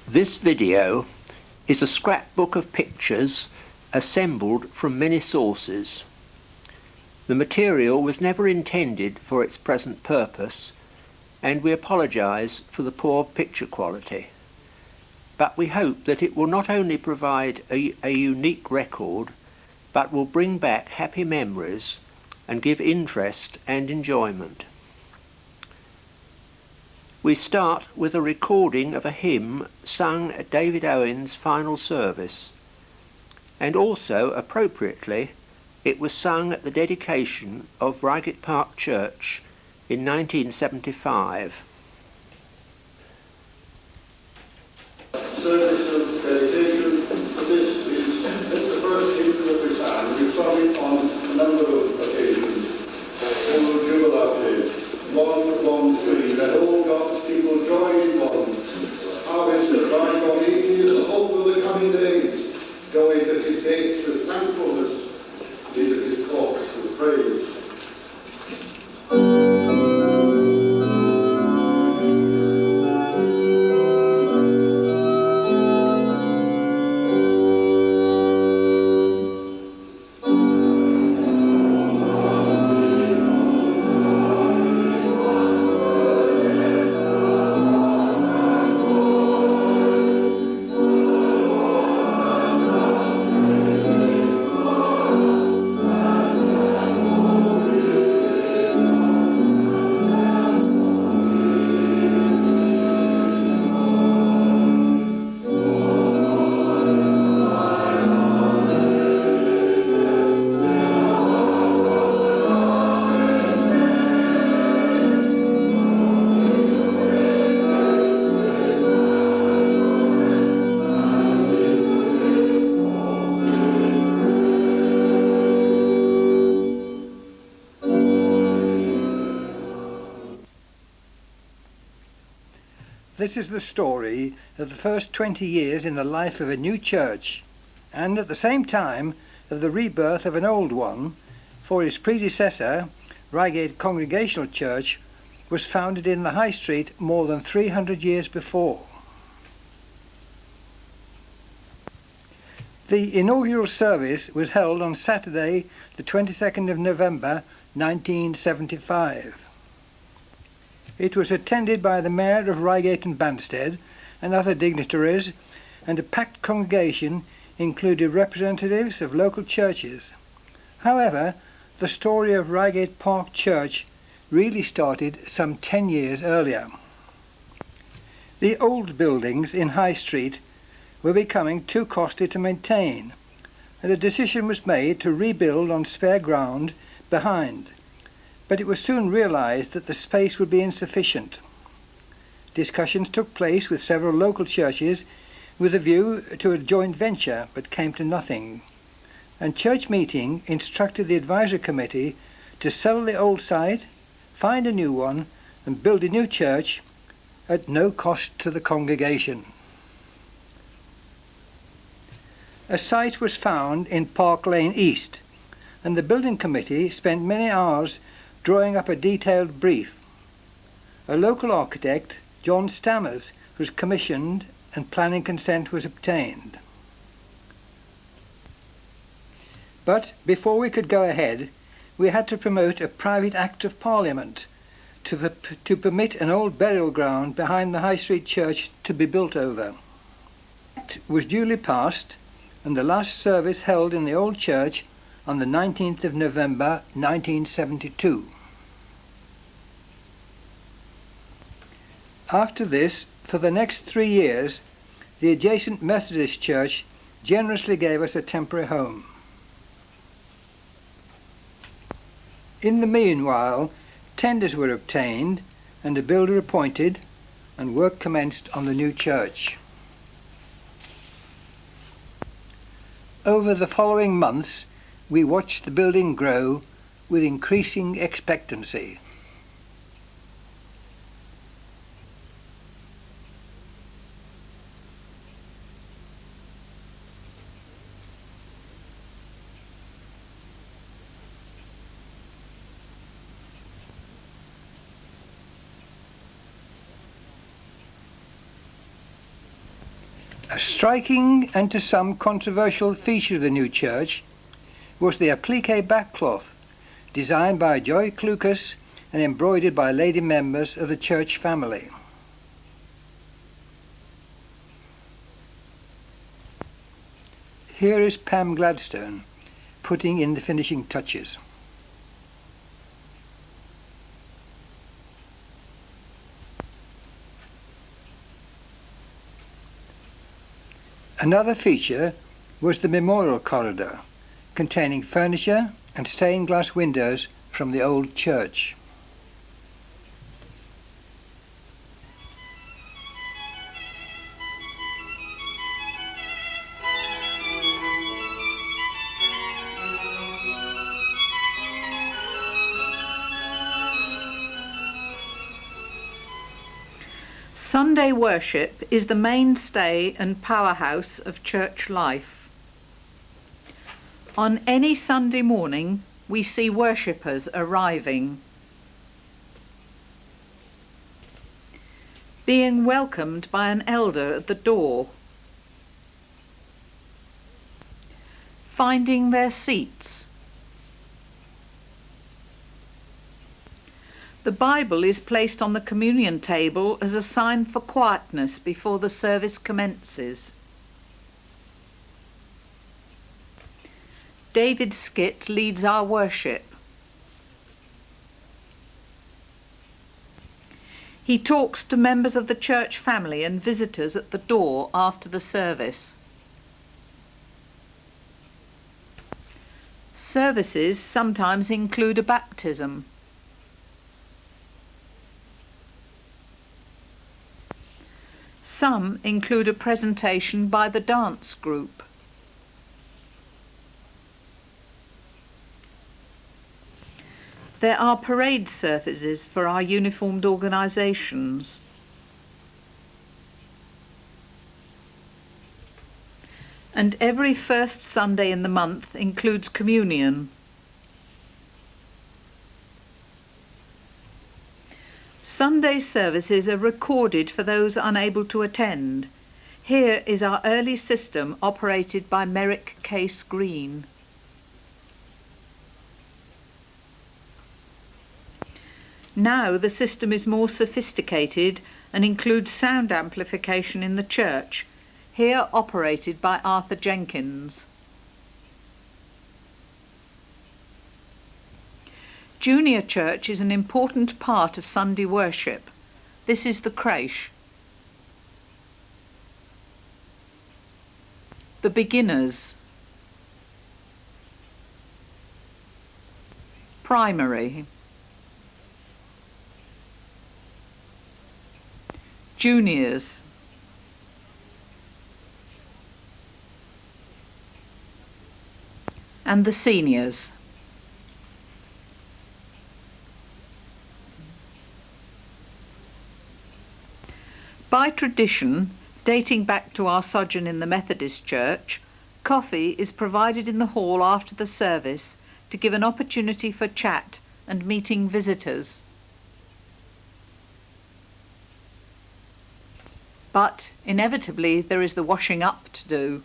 This video is a scrapbook of pictures assembled from many sources. The material was never intended for its present purpose, and we apologise for the poor picture quality. But we hope that it will not only provide a unique record, but will bring back happy memories and give interest and enjoyment. We start with a recording of a hymn sung at David Owen's final service, and also, appropriately, it was sung at the dedication of Reigate Park Church in 1975. Service of dedication. This is the first hymn that we sang. We've sung it on a number of occasions. O Jubilate, 113, let all God's people join in one. Harvest the bride of Eden is the hope of the coming days. Go into his gates with thankfulness, into his courts with praise. This is the story of the first 20 years in the life of a new church, and at the same time of the rebirth of an old one, for its predecessor, Reigate Congregational Church, was founded in the High Street more than 300 years before. The inaugural service was held on Saturday, the 22nd of November 1975. It was attended by the Mayor of Reigate and Banstead and other dignitaries, and a packed congregation included representatives of local churches. However, the story of Reigate Park Church really started some 10 years earlier. The old buildings in High Street were becoming too costly to maintain, and a decision was made to rebuild on spare ground behind. But it was soon realised that the space would be insufficient. Discussions took place with several local churches with a view to a joint venture, but came to nothing. And church meeting instructed the advisory committee to sell the old site, find a new one, and build a new church at no cost to the congregation. A site was found in Park Lane East, and the building committee spent many hours drawing up a detailed brief. A local architect, John Stammers, was commissioned and planning consent was obtained. But before we could go ahead, we had to promote a private Act of Parliament to permit an old burial ground behind the High Street Church to be built over. The Act was duly passed, and the last service held in the old church on the 19th of November 1972. After this, for the next 3 years, the adjacent Methodist Church generously gave us a temporary home. In the meanwhile, tenders were obtained and a builder appointed, and work commenced on the new church. Over the following months, we watched the building grow with increasing expectancy. A striking and to some controversial feature of the new church was the applique backcloth, designed by Joy Clucas and embroidered by lady members of the church family. Here is Pam Gladstone putting in the finishing touches. Another feature was the memorial corridor, containing furniture and stained glass windows from the old church. Sunday worship is the mainstay and powerhouse of church life. On any Sunday morning, we see worshippers arriving, being welcomed by an elder at the door, finding their seats. The Bible is placed on the communion table as a sign for quietness before the service commences. David Skit leads our worship. He talks to members of the church family and visitors at the door after the service. Services sometimes include a baptism. Some include a presentation by the dance group. There are parade services for our uniformed organisations. And every first Sunday in the month includes communion. Sunday services are recorded for those unable to attend. Here is our early system operated by Merrick Case Green. Now the system is more sophisticated and includes sound amplification in the church, here operated by Arthur Jenkins. Junior church is an important part of Sunday worship. This is the creche. The beginners. Primary. Juniors. And the seniors. By tradition, dating back to our sojourn in the Methodist Church, coffee is provided in the hall after the service to give an opportunity for chat and meeting visitors. But inevitably there is the washing up to do.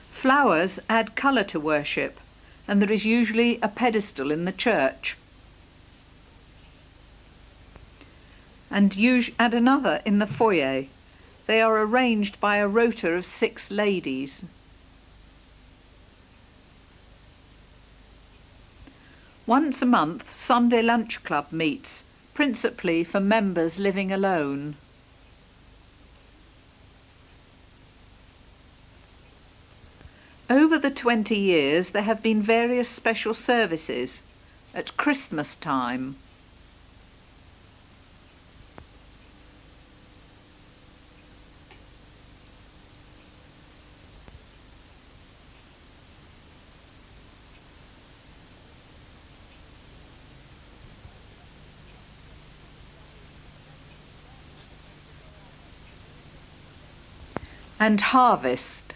Flowers add colour to worship, and there is usually a pedestal in the church. And another in the foyer. They are arranged by a rota of 6 ladies. Once a month, Sunday Lunch Club meets, principally for members living alone. Over the 20 years, there have been various special services. At Christmas time, and harvest.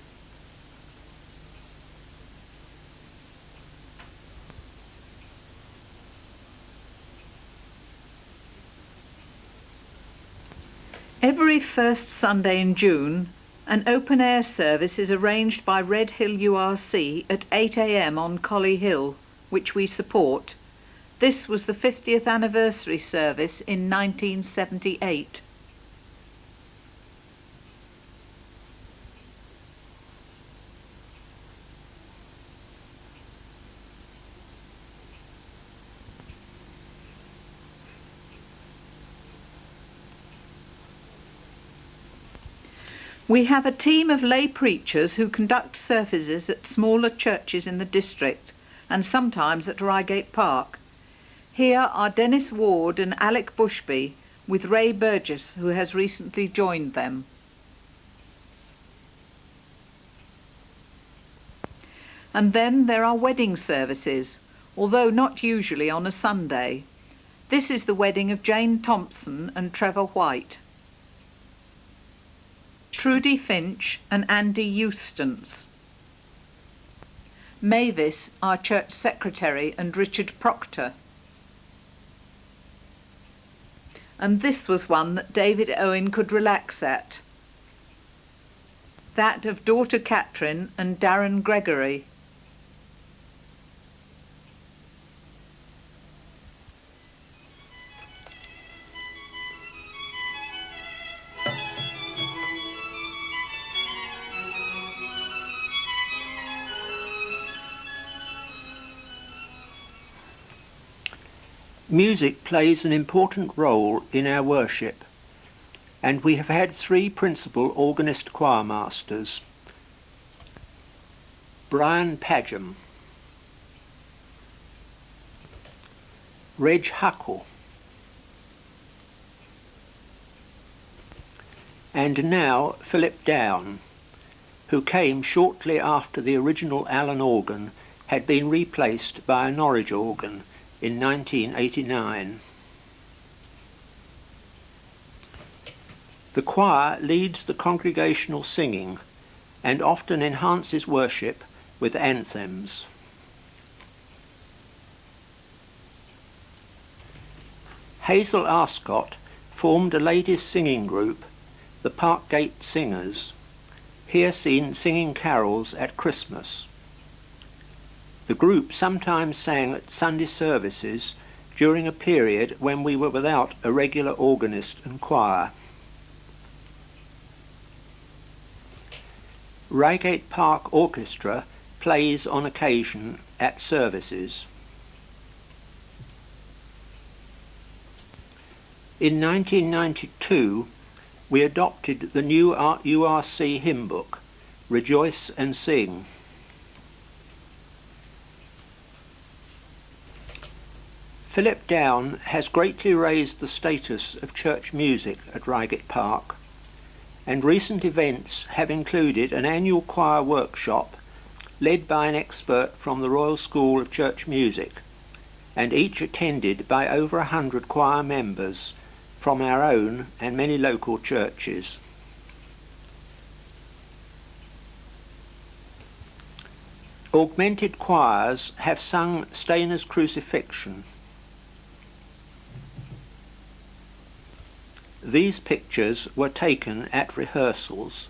Every first Sunday in June, an open-air service is arranged by Red Hill URC at 8 a.m. on Collie Hill, which we support. This was the 50th anniversary service in 1978. We have a team of lay preachers who conduct services at smaller churches in the district and sometimes at Reigate Park. Here are Dennis Ward and Alec Bushby with Ray Burgess, who has recently joined them. And then there are wedding services, although not usually on a Sunday. This is the wedding of Jane Thompson and Trevor White. Trudy Finch and Andy Eustace. Mavis, our church secretary, and Richard Proctor. And this was one that David Owen could relax at. That of daughter Catherine and Darren Gregory. Music plays an important role in our worship, and we have had three principal organist choir masters. Brian Padgham, Reg Huckle, and now Philip Down, who came shortly after the original Allen organ had been replaced by a Norwich organ in 1989. The choir leads the congregational singing and often enhances worship with anthems. Hazel Arscott formed a ladies' singing group, the Parkgate Singers, here seen singing carols at Christmas. The group sometimes sang at Sunday services during a period when we were without a regular organist and choir. Reigate Park Orchestra plays on occasion at services. In 1992, we adopted the new URC hymn book, Rejoice and Sing. Philip Down has greatly raised the status of church music at Reigate Park, and recent events have included an annual choir workshop led by an expert from the Royal School of Church Music, and each attended by over 100 choir members from our own and many local churches. Augmented choirs have sung Stainer's Crucifixion. These pictures were taken at rehearsals.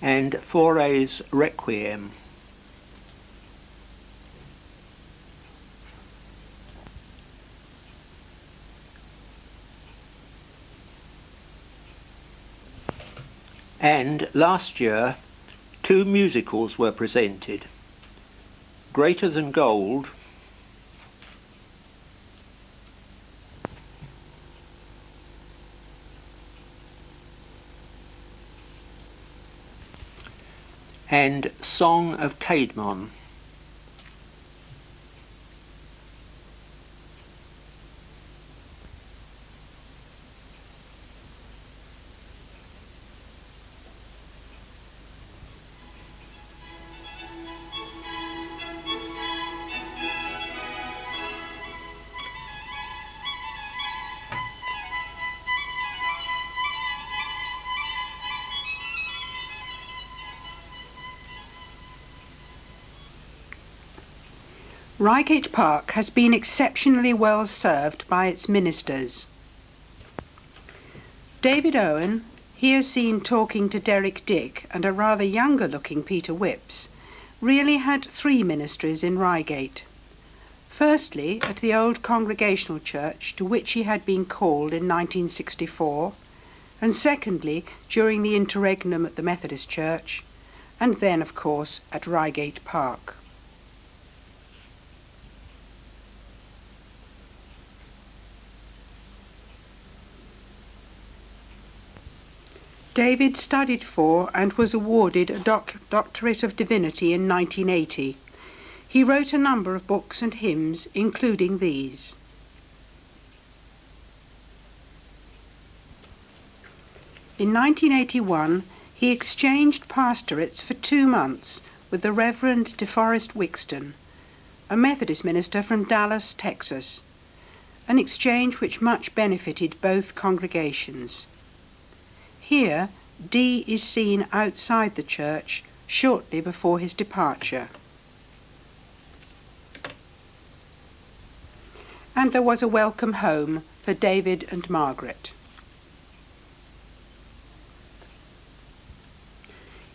And Fauré's Requiem. And last year, two musicals were presented. Greater Than Gold and Song of Caedmon. Reigate Park has been exceptionally well served by its ministers. David Owen, here seen talking to Derek Dick and a rather younger looking Peter Whipps, really had three ministries in Reigate. Firstly, at the old Congregational Church to which he had been called in 1964, and secondly, during the interregnum at the Methodist Church, and then, of course, at Reigate Park. David studied for and was awarded a Doctorate of Divinity in 1980. He wrote a number of books and hymns, including these. In 1981, he exchanged pastorates for 2 months with the Reverend DeForest Wixton, a Methodist minister from Dallas, Texas, an exchange which much benefited both congregations. Here, D is seen outside the church shortly before his departure. And there was a welcome home for David and Margaret.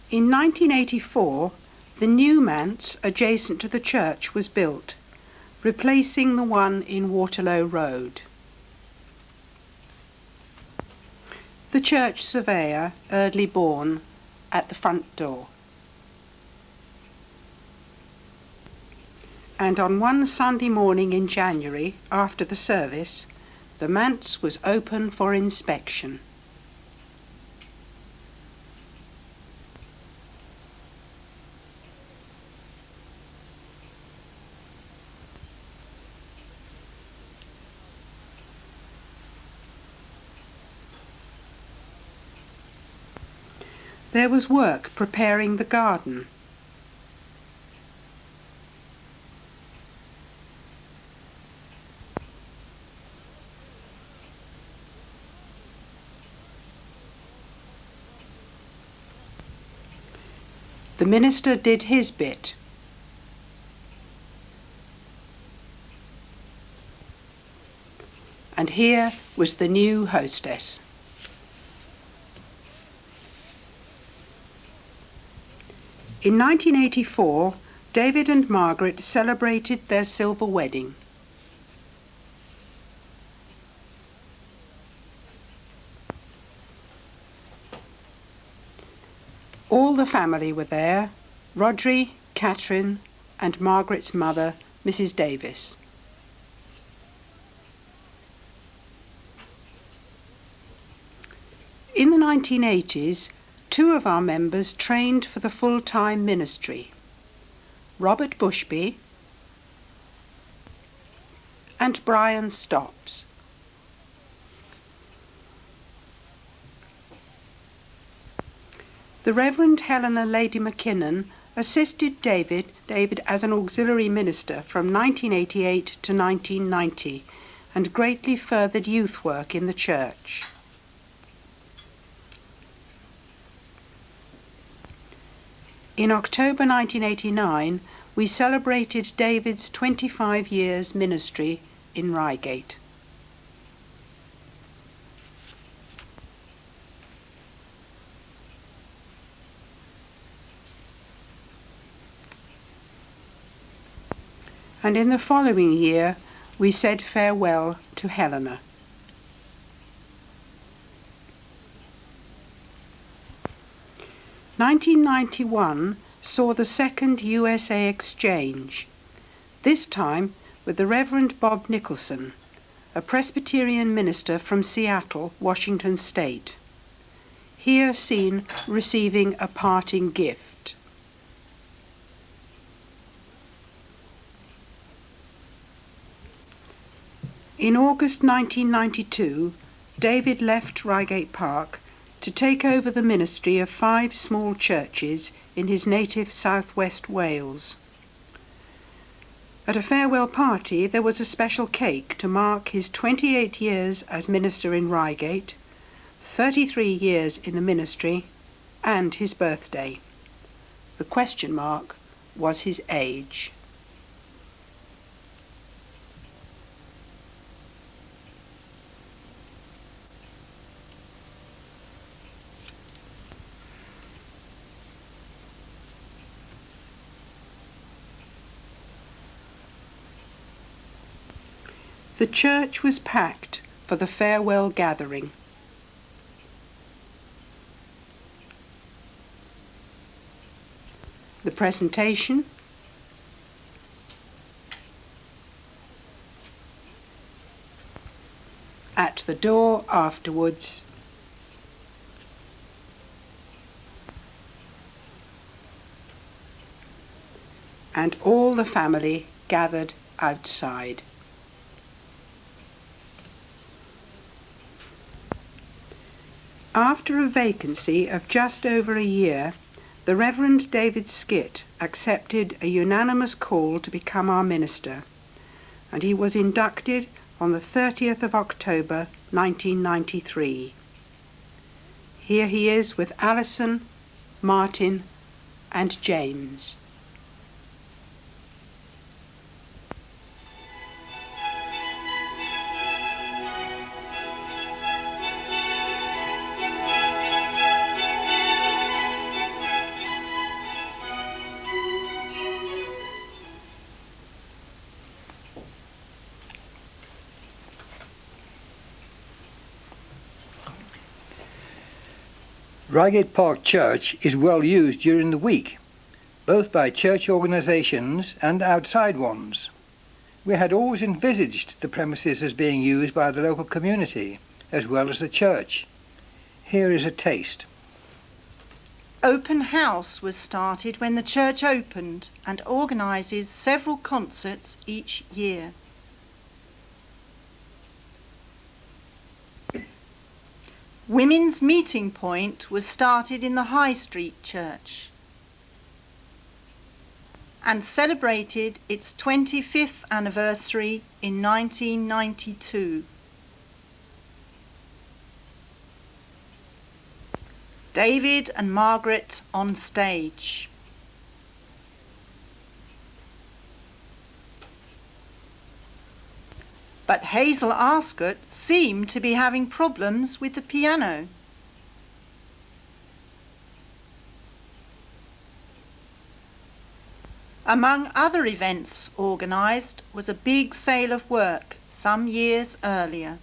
In 1984, the new manse adjacent to the church was built, replacing the one in Waterloo Road. The church surveyor, Eardley Bourne, at the front door. And on one Sunday morning in January, after the service, the manse was open for inspection. There was work preparing the garden. The minister did his bit. And here was the new hostess. In 1984, David and Margaret celebrated their silver wedding. All the family were there, Rodri, Catherine, and Margaret's mother, Mrs. Davis. In the 1980s, 2 of our members trained for the full-time ministry, Robert Bushby and Brian Stops. The Reverend Helena Lady McKinnon assisted David as an auxiliary minister from 1988 to 1990 and greatly furthered youth work in the church. In October 1989, we celebrated David's 25 years ministry in Reigate. And in the following year, we said farewell to Helena. "1991 saw the second USA exchange, this time with the Reverend Bob Nicholson, a Presbyterian minister from Seattle, Washington State, here seen receiving a parting gift. In August 1992, David left Reigate Park to take over the ministry of 5 small churches in his native southwest Wales. At a farewell party there was a special cake to mark his 28 years as minister in Reigate, 33 years in the ministry, and his birthday. The question mark was his age. The church was packed for the farewell gathering. The presentation, at the door afterwards, and all the family gathered outside. After a vacancy of just over a year, the Reverend David Skitt accepted a unanimous call to become our minister, and he was inducted on the 30th of October 1993. Here he is with Alison, Martin and James. Reigate Park Church is well used during the week, both by church organisations and outside ones. We had always envisaged the premises as being used by the local community, as well as the church. Here is a taste. Open House was started when the church opened and organises several concerts each year. Women's Meeting Point was started in the High Street Church and celebrated its 25th anniversary in 1992. David and Margaret on stage. But Hazel Ascot seemed to be having problems with the piano. Among other events organised was a big sale of work some years earlier.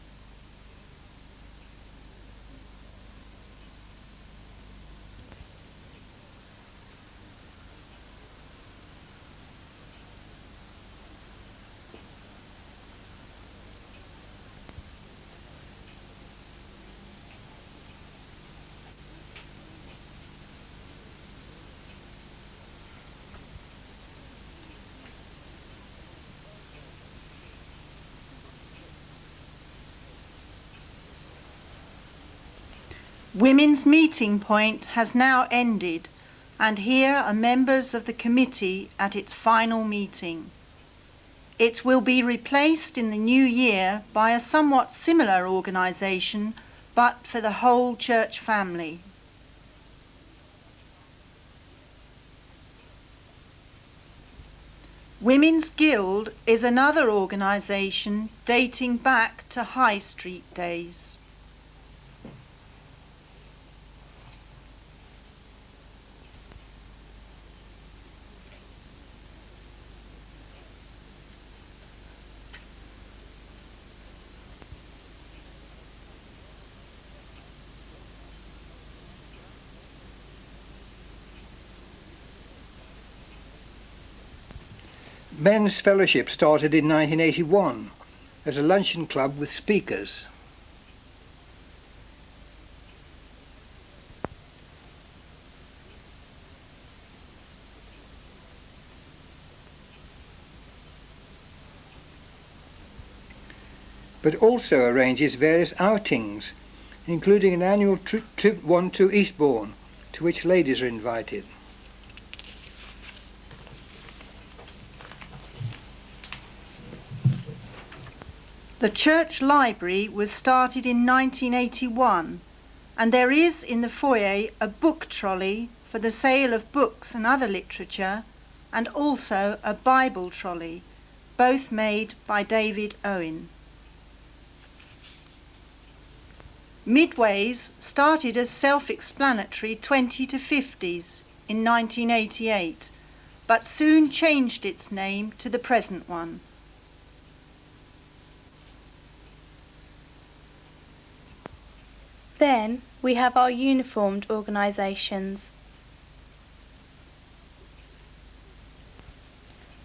Women's Meeting Point has now ended, and here are members of the committee at its final meeting. It will be replaced in the new year by a somewhat similar organisation, but for the whole church family. Women's Guild is another organisation dating back to High Street days. Men's Fellowship started in 1981 as a luncheon club with speakers. But also arranges various outings, including an annual trip one to Eastbourne, to which ladies are invited. The church library was started in 1981, and there is in the foyer a book trolley for the sale of books and other literature, and also a Bible trolley, both made by David Owen. Midways started as self-explanatory 20 to 50s in 1988, but soon changed its name to the present one. Then we have our uniformed organisations.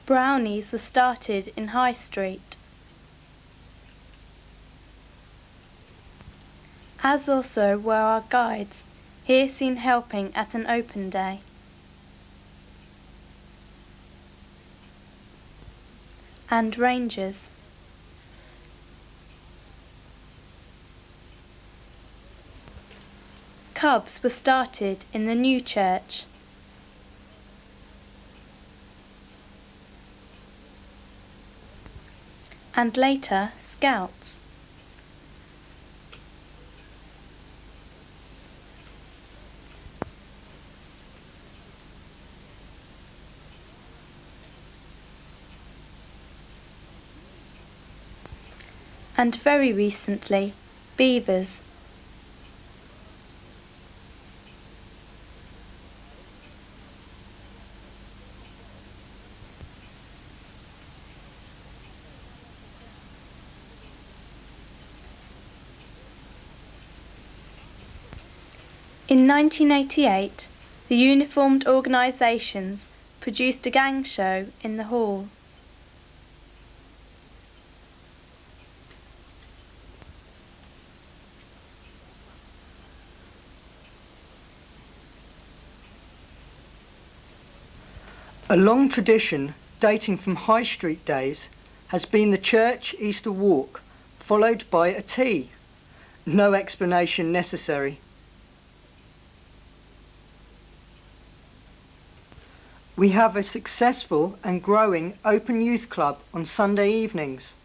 Brownies were started in High Street, as also were our guides, here seen helping at an open day. And rangers. Cubs were started in the new church. And later, Scouts. And very recently, Beavers. In 1988, the uniformed organisations produced a gang show in the hall. A long tradition dating from High Street days has been the church Easter walk, followed by a tea. No explanation necessary. We have a successful and growing open youth club on Sunday evenings,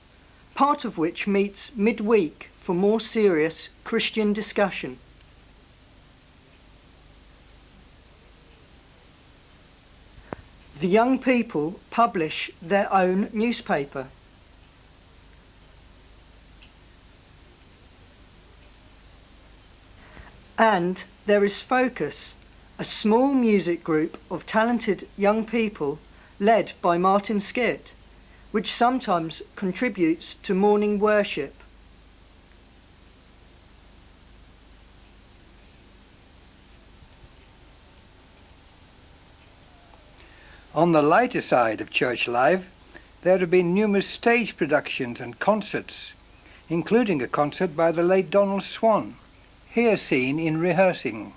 part of which meets midweek for more serious Christian discussion. The young people publish their own newspaper. And there is Focus, a small music group of talented young people led by Martin Skett, which sometimes contributes to morning worship. On the lighter side of church life, there have been numerous stage productions and concerts, including a concert by the late Donald Swan, here seen in rehearsing.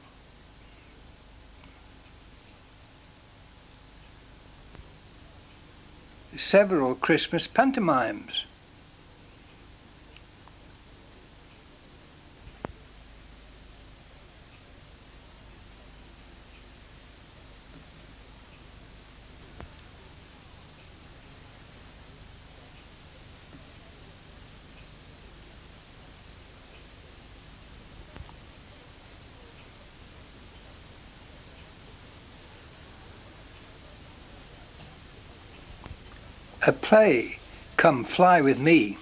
Several Christmas pantomimes. A play, Come Fly With Me.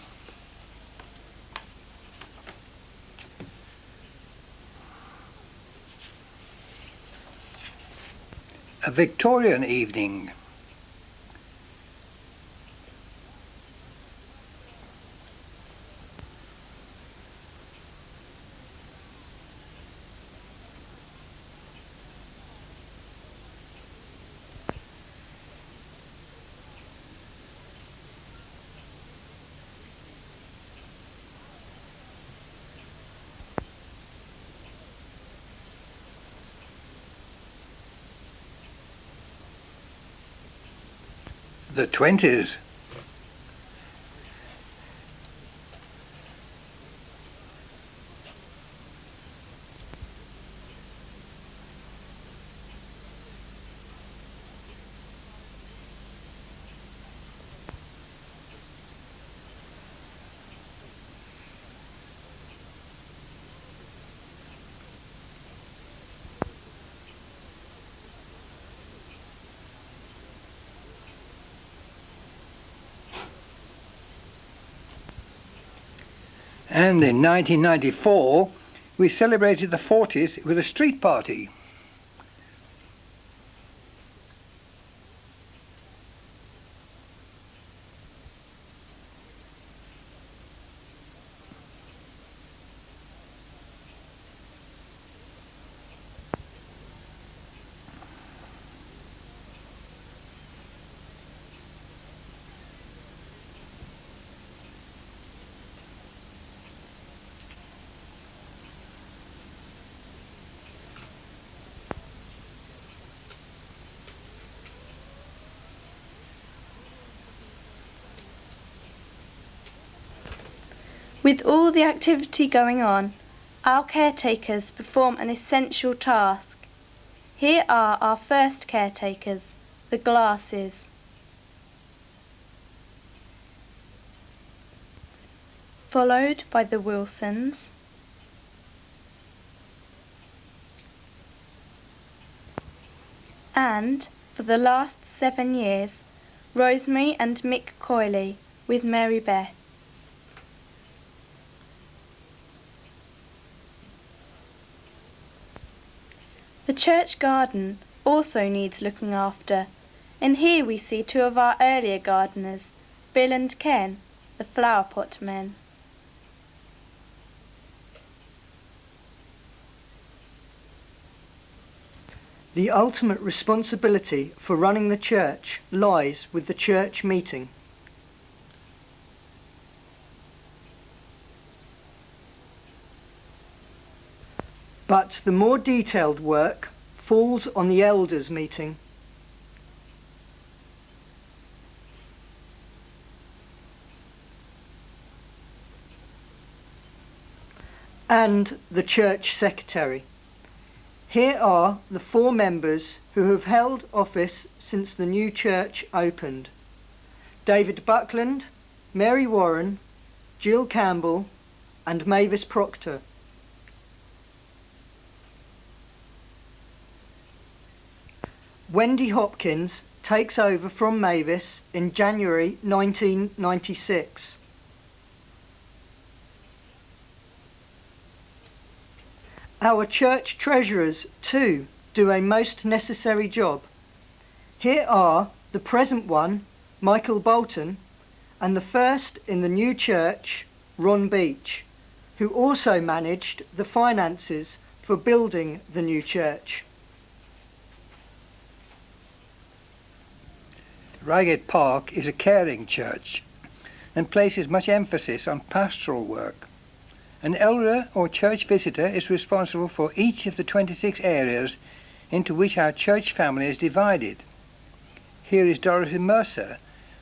A Victorian evening. The 20s. And in 1994, we celebrated the 40s with a street party. With all the activity going on, our caretakers perform an essential task. Here are our first caretakers, the Glasses. Followed by the Wilsons. And, for the last 7 years, Rosemary and Mick Coyley with Mary Beth. The church garden also needs looking after, and here we see 2 of our earlier gardeners, Bill and Ken, the flower pot men. The ultimate responsibility for running the church lies with the church meeting. But the more detailed work falls on the elders' meeting. And the church secretary. Here are the 4 members who have held office since the new church opened: David Buckland, Mary Warren, Jill Campbell and Mavis Proctor. Wendy Hopkins takes over from Mavis in January 1996. Our church treasurers too do a most necessary job. Here are the present one, Michael Bolton, and the first in the new church, Ron Beach, who also managed the finances for building the new church. Reigate Park is a caring church and places much emphasis on pastoral work. An elder or church visitor is responsible for each of the 26 areas into which our church family is divided. Here is Dorothy Mercer,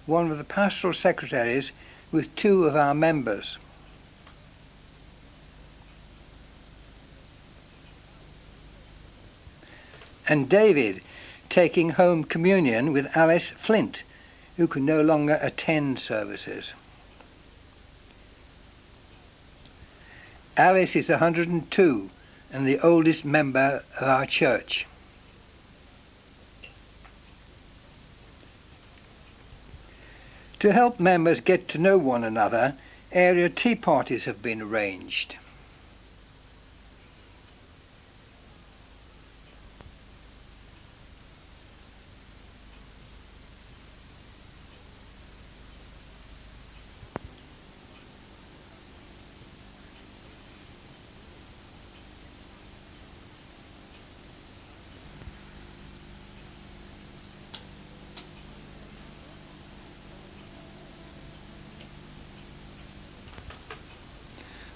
one of the pastoral secretaries, with 2 of our members. And David, taking home communion with Alice Flint, who can no longer attend services. Alice is 102 and the oldest member of our church. To help members get to know one another, area tea parties have been arranged.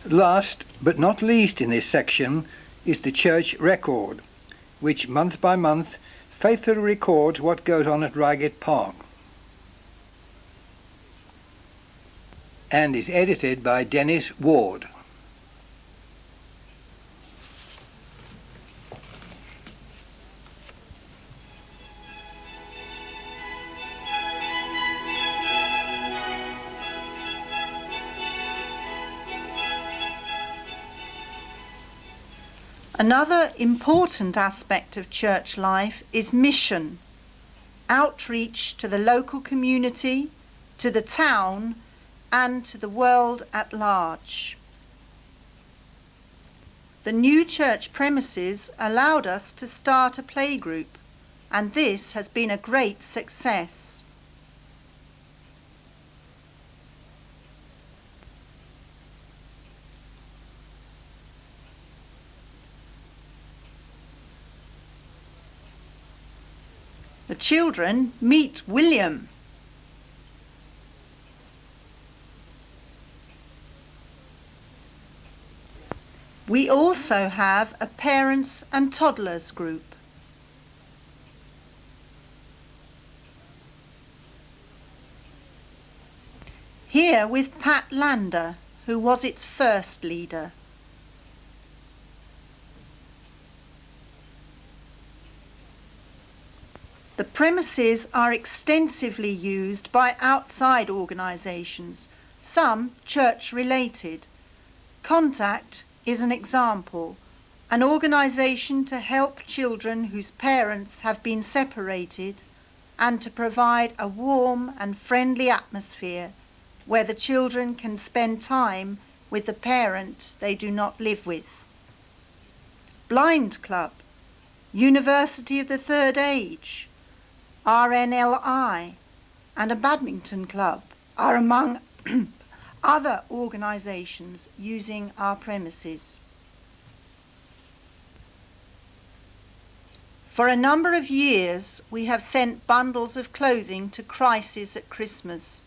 Last but not least in this section is the church record, which month by month faithfully records what goes on at Reigate Park and is edited by Dennis Ward. Another important aspect of church life is mission, outreach to the local community, to the town, and to the world at large. The new church premises allowed us to start a playgroup, and this has been a great success. The children meet William. We also have a parents and toddlers group. Here with Pat Lander, who was its first leader. The premises are extensively used by outside organisations, some church-related. Contact is an example, an organisation to help children whose parents have been separated and to provide a warm and friendly atmosphere where the children can spend time with the parent they do not live with. Blind Club, University of the Third Age, RNLI and a badminton club are among other organisations using our premises. For a number of years we have sent bundles of clothing to Crisis at Christmas.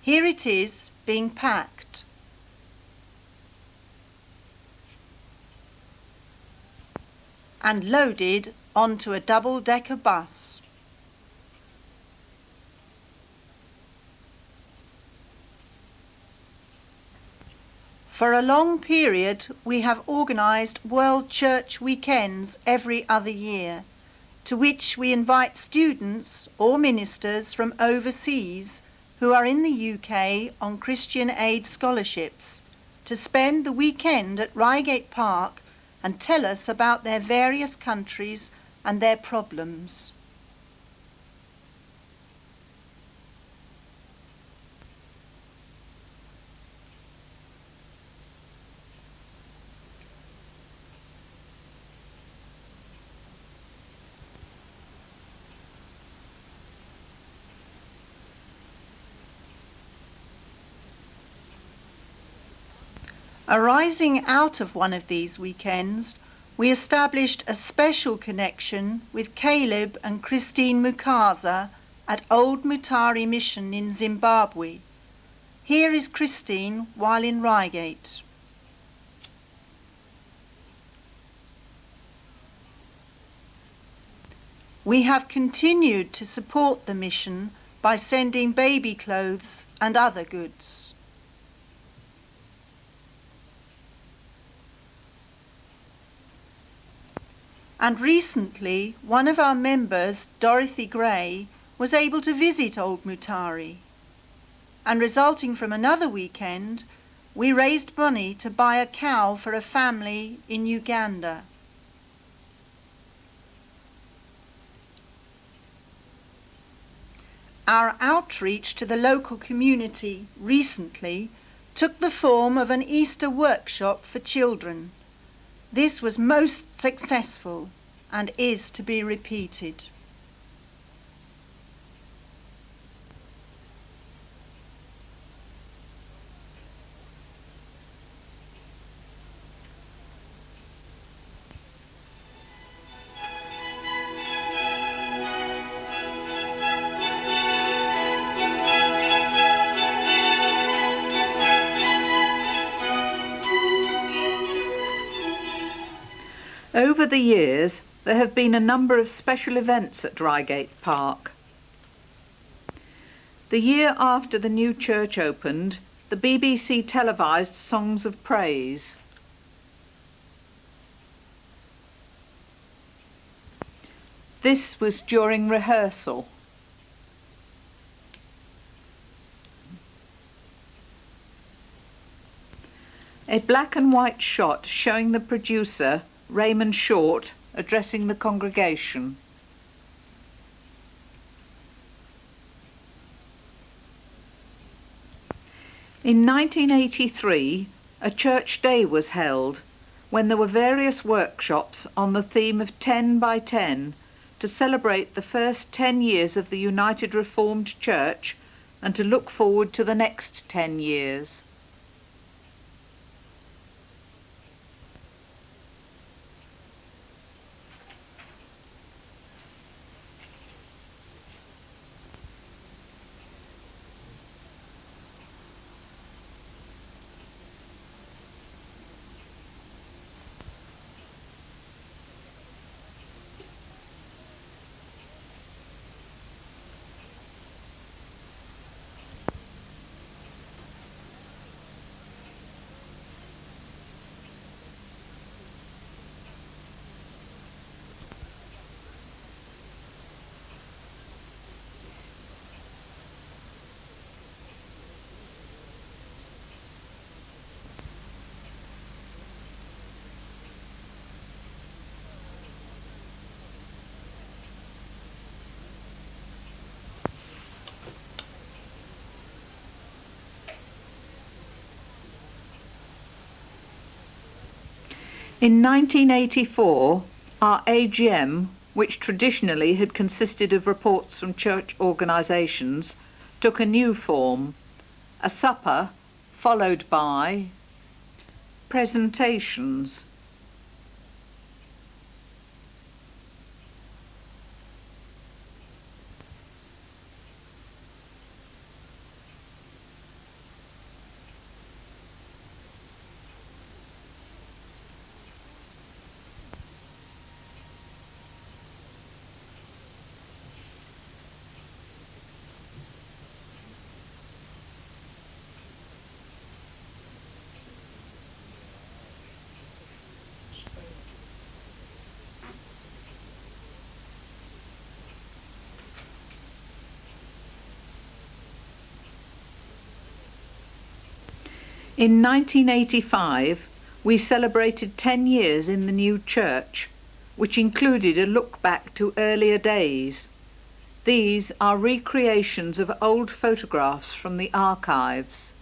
Here it is being packed. And loaded onto a double-decker bus. For a long period, we have organised World Church Weekends every other year, to which we invite students or ministers from overseas who are in the UK on Christian aid scholarships to spend the weekend at Reigate Park and tell us about their various countries and their problems. Arising out of one of these weekends, we established a special connection with Caleb and Christine Mukaza at Old Mutari Mission in Zimbabwe. Here is Christine while in Reigate. We have continued to support the mission by sending baby clothes and other goods. And recently, one of our members, Dorothy Gray, was able to visit Old Mutari. And resulting from another weekend, we raised money to buy a cow for a family in Uganda. Our outreach to the local community recently took the form of an Easter workshop for children. This was most successful and is to be repeated. Over the years, there have been a number of special events at Reigate Park. The year after the new church opened, the BBC televised Songs of Praise. This was during rehearsal. A black and white shot showing the producer, Raymond Short, addressing the congregation. In 1983, a church day was held when there were various workshops on the theme of 10 by 10 to celebrate the first 10 years of the United Reformed Church and to look forward to the next 10 years. In 1984, our AGM, which traditionally had consisted of reports from church organisations, took a new form: a supper followed by presentations. In 1985, we celebrated 10 years in the new church, which included a look back to earlier days. These are recreations of old photographs from the archives.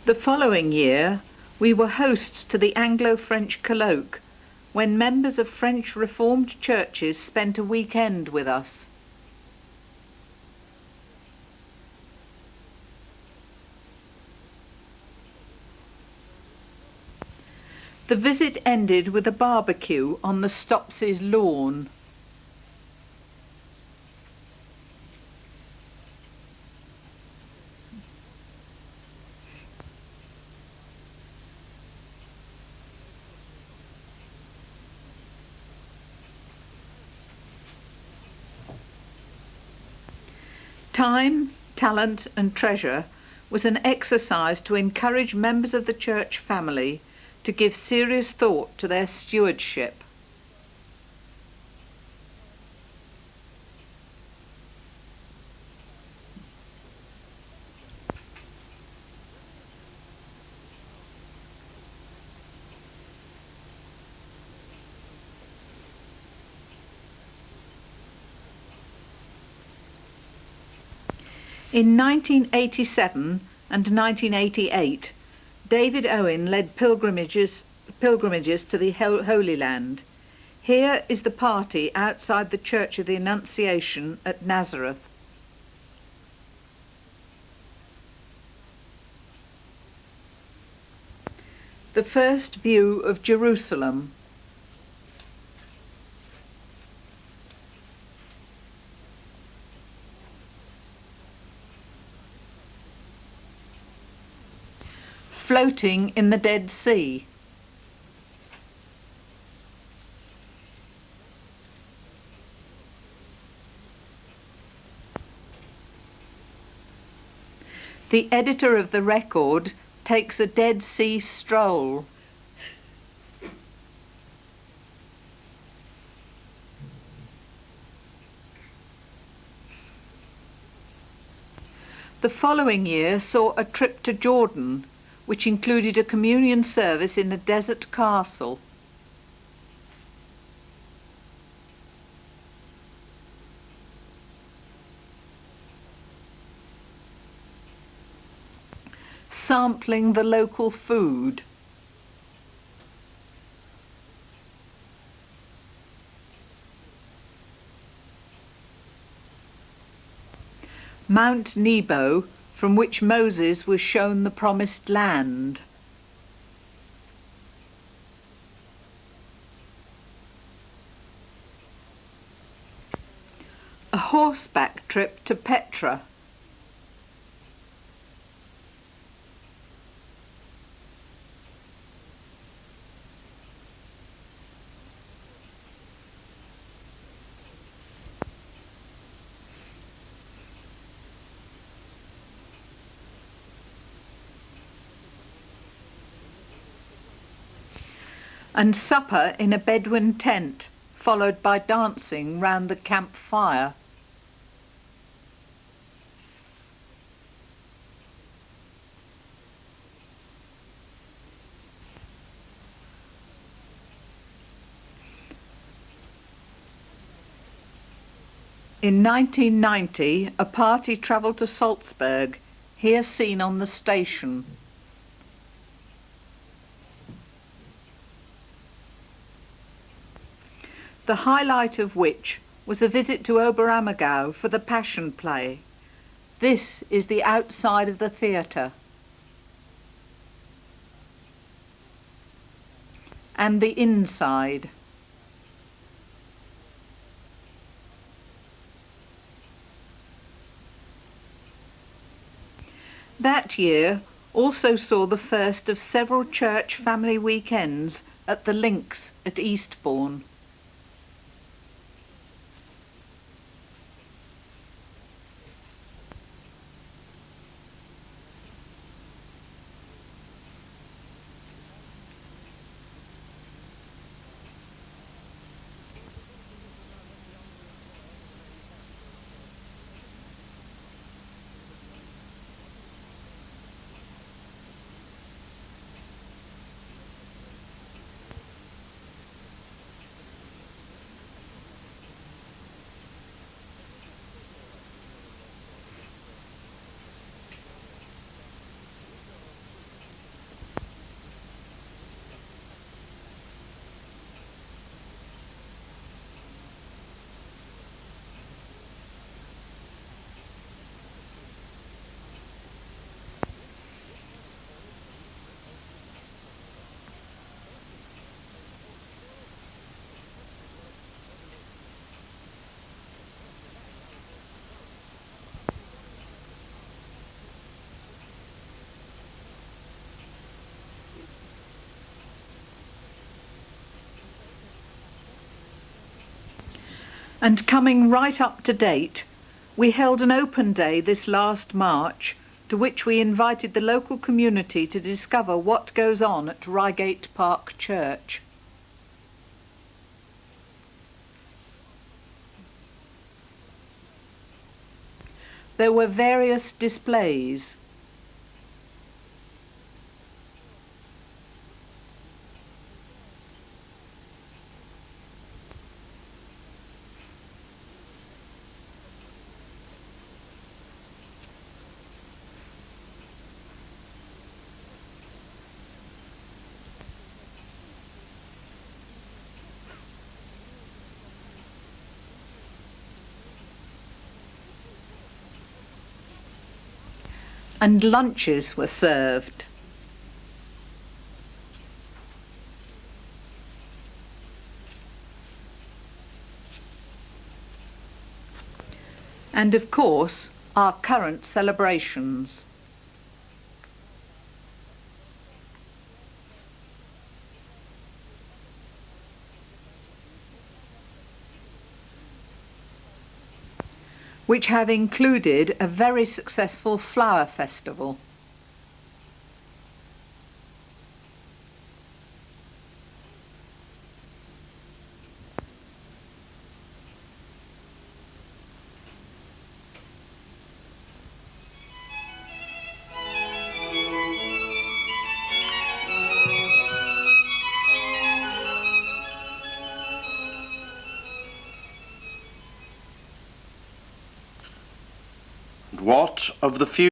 The following year, we were hosts to the Anglo-French colloque, when members of French Reformed churches spent a weekend with us. The visit ended with a barbecue on the Stopses' lawn. Time, talent and treasure was an exercise to encourage members of the church family to give serious thought to their stewardship. In 1987 and 1988, David Owen led pilgrimages to the Holy Land. Here is the party outside the Church of the Annunciation at Nazareth. The first view of Jerusalem. Floating in the Dead Sea. The editor of the record takes a Dead Sea stroll. The following year saw a trip to Jordan, which included a communion service in a desert castle. Sampling the local food. Mount Nebo, from which Moses was shown the promised land. A horseback trip to Petra. and supper in a Bedouin tent, followed by dancing round the camp fire. In 1990, a party travelled to Salzburg, here seen on the station. The highlight of which was a visit to Oberammergau for the Passion Play. This is the outside of the theatre. And the inside. That year also saw the first of several church family weekends at the Links at Eastbourne. And coming right up to date, we held an open day this last March, to which we invited the local community to discover what goes on at Reigate Park Church. There were various displays. And lunches were served. And of course, our current celebrations. Which have included a very successful flower festival. What of the future?